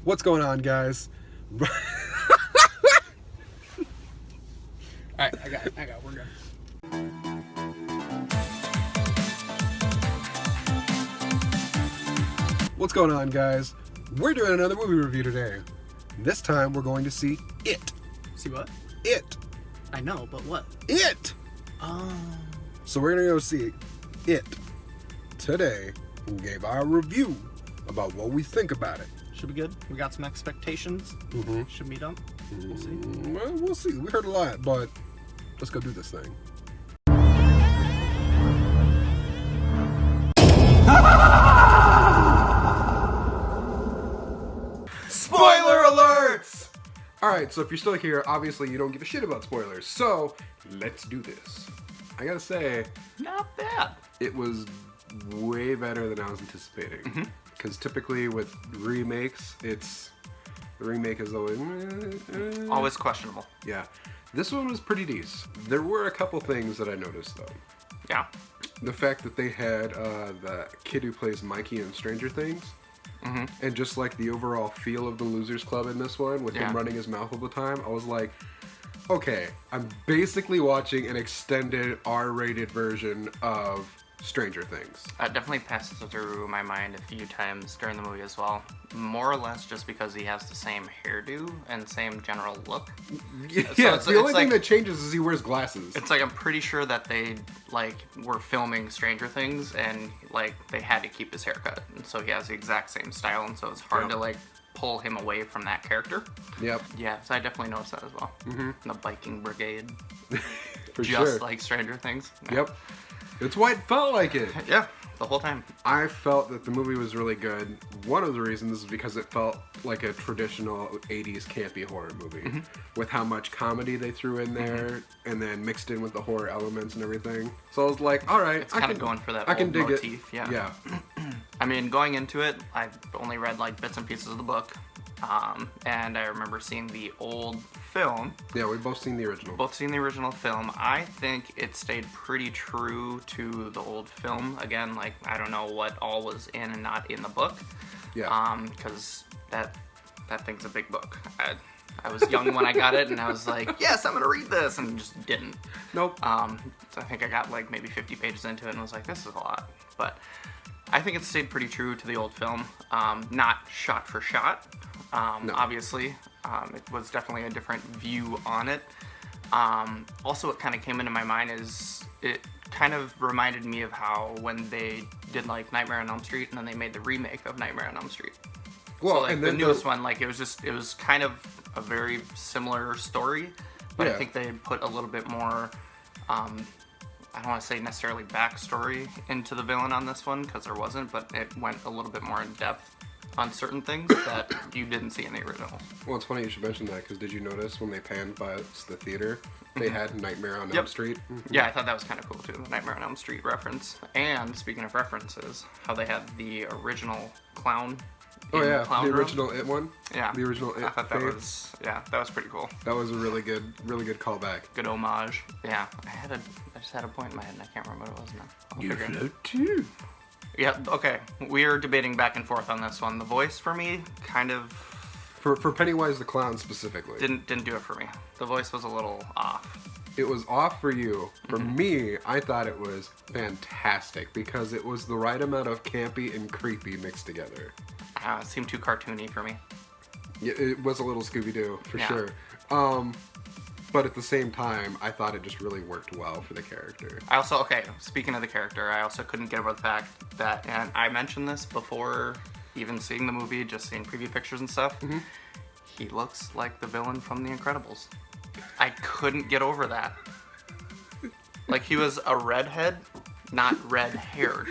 What's going on, guys? Alright, I got it. We're good. What's going on, guys? We're doing another movie review today. This time we're going to see It. See what? It. I know, but what? It! Oh. So we're going to go see It today and give our review about what we think about it. Should be good. We got some expectations. Mm-hmm. Should meet up. We'll see. Well, we'll see. We heard a lot, but let's go do this thing. Spoiler alerts! Alright, so if you're still here, obviously you don't give a shit about spoilers. So, let's do this. I gotta say, Not bad. it was way better than I was anticipating. Because typically with remakes, the remake is always... Always questionable. Yeah. This one was pretty decent. There were a couple things that I noticed, though. Yeah. The fact that they had the kid who plays Mikey in Stranger Things, and just like the overall feel of the Losers Club in this one, with him running his mouth all the time, I was like, okay, I'm basically watching an extended R-rated version of Stranger Things. That definitely passes through my mind a few times during the movie as well. More or less just because he has the same hairdo and same general look. Yeah, the only thing that changes is he wears glasses. It's like I'm pretty sure that they were filming Stranger Things and they had to keep his haircut, and so he has the exact same style, and so it's hard to pull him away from that character. Yep. Yeah, so I definitely noticed that as well. The biking brigade, For just sure. like Stranger Things. Yeah. Yep. It's why it felt like it. Yeah, the whole time. I felt that the movie was really good. One of the reasons is because it felt like a traditional 80s campy horror movie, with how much comedy they threw in there, and then mixed in with the horror elements and everything. So I was like, all right, It's kind of going for that I can old dig motif. it. Yeah. Yeah. I mean, going into it, I've only read bits and pieces of the book, and I remember seeing the old film. Yeah, we've both seen the original. Both seen the original film. I think it stayed pretty true to the old film. Again, I don't know what all was in and not in the book. Yeah. Because that thing's a big book. I was young when I got it, and I was like, yes, I'm gonna read this, and just didn't. Nope. So I think I got maybe 50 pages into it and was like, this is a lot. But I think it stayed pretty true to the old film. Not shot for shot, No. obviously. It was definitely a different view on it. Also, what kind of came into my mind is it kind of reminded me of how when they did Nightmare on Elm Street, and then they made the remake of Nightmare on Elm Street. Well, So and the then newest one, it was kind of a very similar story, but I Yeah. think they put a little bit more, I don't want to say necessarily backstory into the villain on this one, because there wasn't, but it went a little bit more in depth on certain things that you didn't see in the original. Well, it's funny you should mention that, because did you notice when they panned past the theater, they had Nightmare on Elm Street? Yeah, I thought that was kind of cool too, the Nightmare on Elm Street reference. And speaking of references, how they had the original clown. Oh in yeah, clown the room. original It one. Yeah, The original It. I thought that Faith. that was pretty cool. That was a really good callback. Good homage. Yeah, I just had a point in my head and I can't remember what it was now. I'll You figure it. float too. Yeah, okay. We're debating back and forth on this one. The voice for me kind of For Pennywise the Clown specifically. didn't do it for me. The voice was a little off. It was off for you. For me, I thought it was fantastic because it was the right amount of campy and creepy mixed together. It seemed too cartoony for me. Yeah, it was a little Scooby-Doo for Yeah. sure. But at the same time, I thought it just really worked well for the character. I also, speaking of the character, I also couldn't get over the fact that, and I mentioned this before even seeing the movie, just seeing preview pictures and stuff, he looks like the villain from The Incredibles. I couldn't get over that. He was a redhead, not red-haired.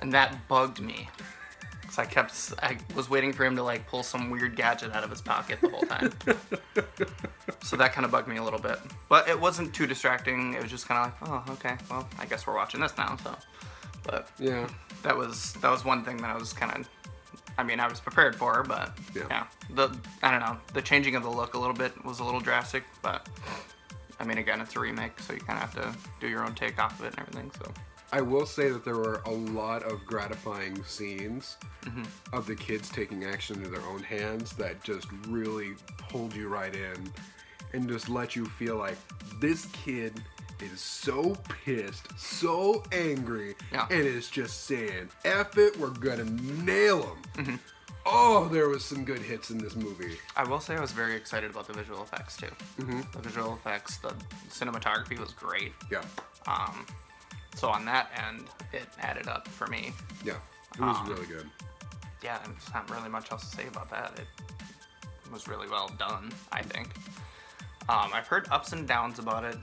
And that bugged me. Because I was waiting for him to pull some weird gadget out of his pocket the whole time. So that kind of bugged me a little bit. But it wasn't too distracting. It was just kind of oh, okay, well, I guess we're watching this now, so. But Yeah. that was one thing that I was kind of, I was prepared for, but Yeah. I don't know, the changing of the look a little bit was a little drastic, but again, it's a remake, so you kind of have to do your own take off of it and everything, so. I will say that there were a lot of gratifying scenes of the kids taking action into their own hands that just really pulled you right in and just let you feel like this kid is so pissed, so angry, and is just saying, F it, we're gonna nail him. Oh, there was some good hits in this movie. I will say I was very excited about the visual effects too. The visual effects, the cinematography was great. Yeah. So on that end, it added up for me. Yeah, it was really good. Yeah, and there's not really much else to say about that. It was really well done, I think. I've heard ups and downs about it.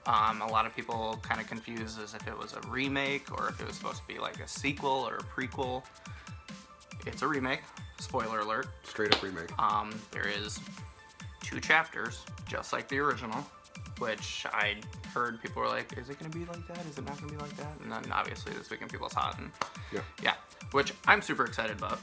A lot of people kind of confused as if it was a remake or if it was supposed to be like a sequel or a prequel. It's a remake. Spoiler alert. Straight up remake. There is 2 chapters, just like the original, which I heard people were like, is it going to be like that? Is it not going to be like that? And then obviously this weekend people saw it. And yeah, which I'm super excited about,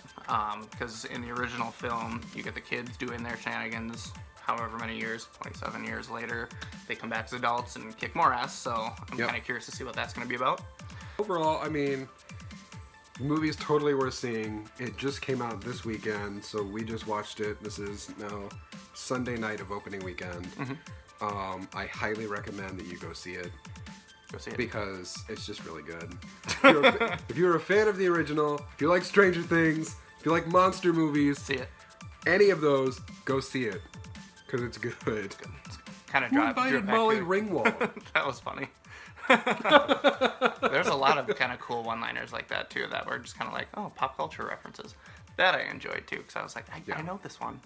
because in the original film, you get the kids doing their shenanigans however many years, 27 years later, they come back as adults and kick more ass, so I'm kind of curious to see what that's going to be about. Overall, I mean, the movie's totally worth seeing. It just came out this weekend, so we just watched it. This is now Sunday night of opening weekend. I highly recommend that you go see it. Go see it. Because it's just really good. If you're a fan of the original, if you like Stranger Things, if you like monster movies, See it. any of those, go see it. Because it's good. It's kind of Who invited Molly Ringwald? That was funny. There's a lot of kind of cool one-liners like that too that were just kind of like, oh, pop culture references. That I enjoyed too, because I was like, I know this one.